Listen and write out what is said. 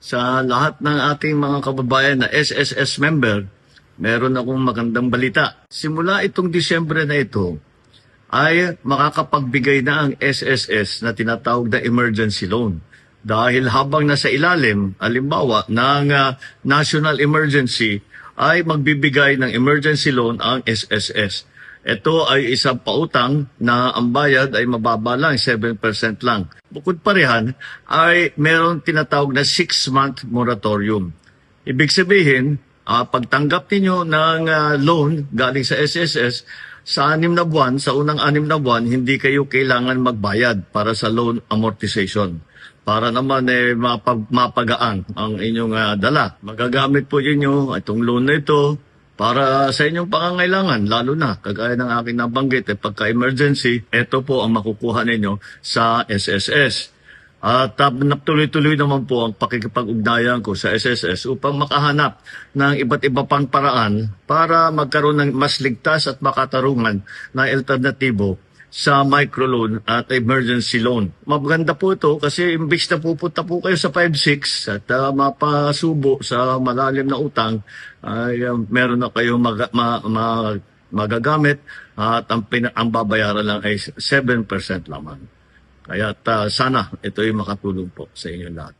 Sa lahat ng ating mga kababayan na SSS member, meron akong magandang balita. Simula itong Disyembre na ito, ay makakapagbigay na ang SSS na tinatawag na emergency loan. Dahil habang nasa ilalim, halimbawa, ng national emergency, ay magbibigay ng emergency loan ang SSS. Ito ay isang pautang na ang bayad ay mababa lang, 7% lang. Bukod pa riyan, ay meron tinatawag na 6-month moratorium. Ibig sabihin, pagtanggap ninyo ng loan galing sa SSS, sa 6 na buwan, sa unang 6 na buwan, hindi kayo kailangan magbayad para sa loan amortization. Para naman mapagaan ang inyong dala. Magagamit po ninyo itong loan na ito para sa inyong pangangailangan, lalo na, kagaya ng aking nabanggit, pagka-emergency, ito po ang makukuha ninyo sa SSS. At tuloy-tuloy naman po ang pakikipag-ugnayan ko sa SSS upang makahanap ng iba't iba pang paraan para magkaroon ng mas ligtas at makatarungan na alternatibo sa microloan at emergency loan. Maganda po ito kasi imbis na pupunta po kayo sa 5-6 at mapasubo sa malalim na utang, ay meron na kayong magagamit at ang babayaran lang ay 7% lamang. Kaya sana ito ay makatulong po sa inyo lahat.